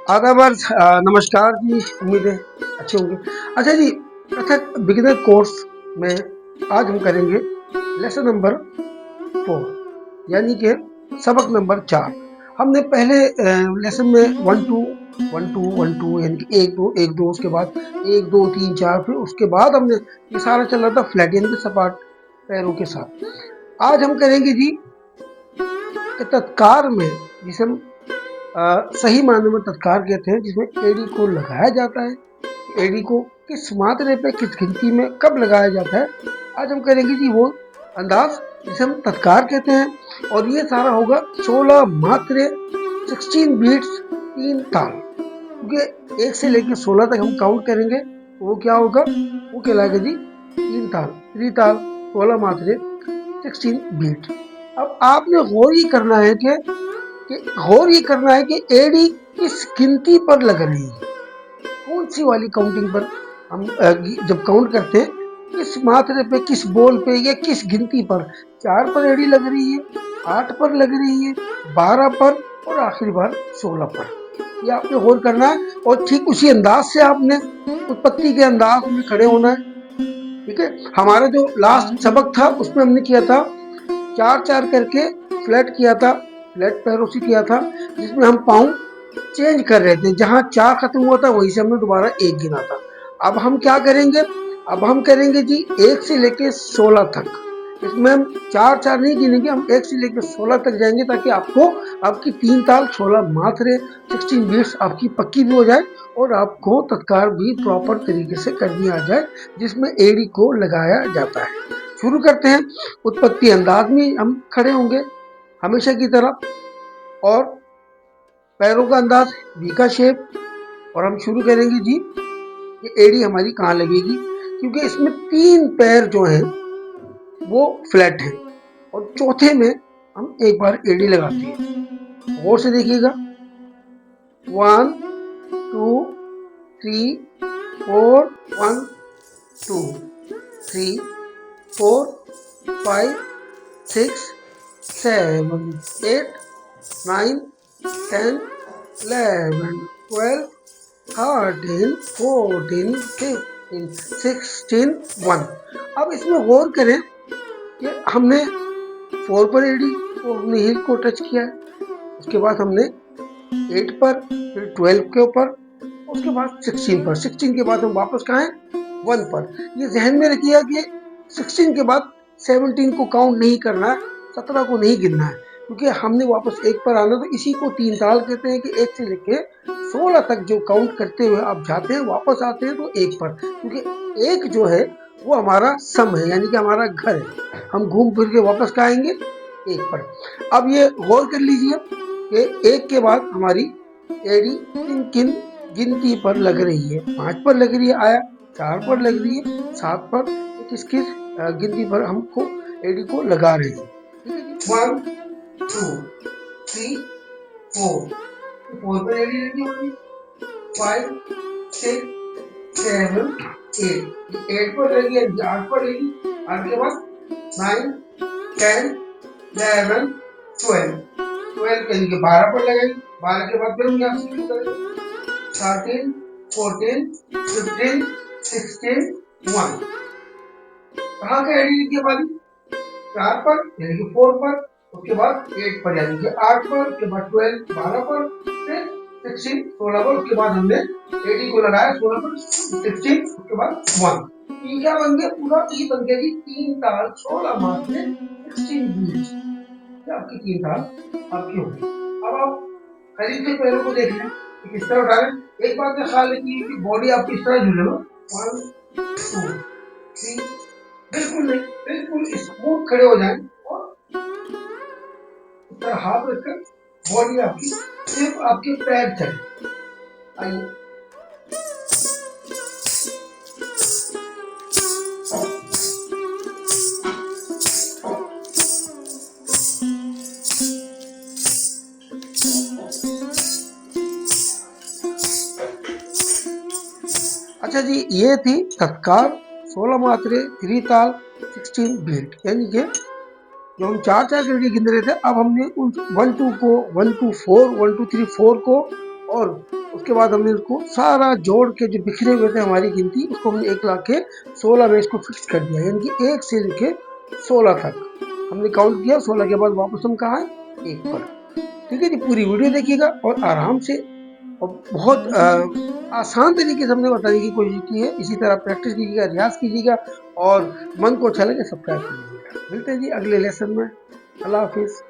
आदाब अर्ज़ नमस्कार जी, उम्मीद है अच्छे होंगे। अच्छा जी, कथक बिगिनर कोर्स में आज हम करेंगे लेसन नंबर 4 यानी कि सबक नंबर 4। हमने पहले लेसन में 1 2 1 2 1 2 यानी कि 1 2 1 2 उसके बाद 1 2 3 4 फिर उसके बाद हमने ये सारा चल रहा था फ्लैट यानी कि सपाट पैरों के साथ। आज हम करेंगे जी कि तत्कार में जिसे हम सही मायने में तत्कार कहते हैं, जिसमें एडी को लगाया जाता है। एडी को किस मात्रे पे किस गिनती में कब लगाया जाता है, आज हम करेंगे जी वो अंदाज जिसे हम तत्कार कहते हैं। और ये सारा होगा 16 मात्रे 16 बीट्स 3 ताल, क्योंकि 1 से लेकर 16 तक हम काउंट करेंगे तो वो क्या होगा, वो कहलाएगा जी 3 ताल, 3 ताल 16 मात्रे 16 बीट। अब आपने गौर ये करना है कि एडी किस गिनती पर लग रही है, कौन सी वाली काउंटिंग पर हम जब काउंट करते हैं किस मात्रे पे, किस बोल पे या किस गिनती पर। 4 पर एडी लग रही है, 8 पर लग रही है, 12 पर और आखिरी बार 16 पर। ये आपने गौर करना है और ठीक उसी अंदाज से आपने उत्पत्ति के अंदाज में खड़े होना है। ठीक है, हमारा जो लास्ट सबक था उसमें हमने किया था 4 करके फ्लैट किया था, फ्लैट पैरों से किया था, जिसमें हम पाँव चेंज कर रहे थे। जहाँ 4 खत्म हुआ था वहीं से हमने दोबारा 1 गिना था। अब हम क्या करेंगे, अब हम करेंगे जी 1 से लेके 16 तक। इसमें हम 4 नहीं गिनेंगे, हम 1 से लेकर 16 तक जाएंगे, ताकि आपको आपकी 3 ताल 16 मात्रे 16 बीट्स आपकी पक्की भी हो जाए और आपको तत्कार भी प्रॉपर तरीके से करनी आ जाए, जिसमें एडी को लगाया जाता है। शुरू करते हैं। उत्पत्ति अंदाज में हम खड़े होंगे हमेशा की तरह, और पैरों का अंदाज वी का शेप, और हम शुरू करेंगे जी कि एडी हमारी कहाँ लगेगी, क्योंकि इसमें 3 पैर जो हैं वो फ्लैट हैं और चौथे में हम एक बार एडी लगाते हैं। गौर से देखिएगा, 1 2 3 4 1 2 3 4 5 6 7 8 9 10 11 12 13 14 15 16 1। अब इसमें गौर करें कि हमने 4 पर एडी तो हमने हील को टच किया है, उसके बाद हमने 8 पर, फिर 12 के ऊपर, उसके बाद 16 पर, 16 के बाद हम वापस कहाँ हैं, 1 पर। ये जहन में रखिएगा कि 16 के बाद 17 को काउंट नहीं करना है, 17 को नहीं गिनना है, क्योंकि हमने वापस 1 पर आना। तो इसी को 3 ताल कहते हैं कि 1 से लेके 16 तक जो काउंट करते हुए आप जाते हैं, वापस आते हैं तो 1 पर, क्योंकि 1 जो है वो हमारा सम है, यानी कि हमारा घर है। हम घूम फिर के वापस कहाँ आएंगे, 1 पर। अब ये गौर कर लीजिए कि 1 के बाद हमारी एडी किन किन गिनती पर लग रही है। 5 पर लग रही है, आया 4 पर लग रही है, 7 पर, किस किस गिनती पर हमको एडी को लगा रहे हैं। 1 2 3 4 पर एडी लगी होगी, 5 6 7 8 8 पर लगी है, 8 पर लगी, 8 के बाद 9 10 11 12 12 के लिए 12 पर लगाएंगे, 12 के बाद फिर हम यहाँ शुरू करेंगे 13 14 15 16 1। कहाँ का एडी के बाद 4 पर यानी कि 4 पर, उसके बाद 8 पर यानी कि 8 पर, उसके बाद 12 12 पर, फिर 16 16 पर, उसके बाद हमने एडी को लगाया 16 पर 16, उसके बाद 1। ई क्या बन गया, पूरा ई बन गया जी 3 ताल 16 मात्रे 16 बीट्स। आपकी 3 ताल आपकी होगी। अब आप करीब से पैरों को देख लें कि किस तरह उठा रहे हैं। एक बात का ख्याल रखिए कि बॉडी आपकी इस तरह झूले, 1 2 3, बिल्कुल नहीं, बिल्कुल स्मूथ खड़े हो जाएं और इस तरह हाथ रखकर बॉडी आपकी सिर्फ आपके पैर चले। आइए, अच्छा जी, ये थी तत्कार 16 मात्रे 3 ताल 16 बीट, यानी कि जो हम 4 करके गिन रहे थे, अब हमने उन 1 2 को 1 2 4 1 2 3 4 को और उसके बाद हमने उसको सारा जोड़ के जो बिखरे हुए थे हमारी गिनती, उसको हमने 1 ला के 16 में इसको फिक्स कर दिया, यानी कि 1 से लेके 16 तक हमने काउंट किया। 16 के बाद वापस हम कहाँ हैं? 1 पर। ठीक है जी, पूरी वीडियो देखिएगा और आराम से और बहुत आसान तरीके से हमने बताने की कोशिश की है। इसी तरह प्रैक्टिस कीजिएगा, रियाज कीजिएगा और मन को अच्छा लगे सब्सक्राइब कर लीजिएगा। मिलते हैं जी अगले लेसन में। अल्लाह हाफिज।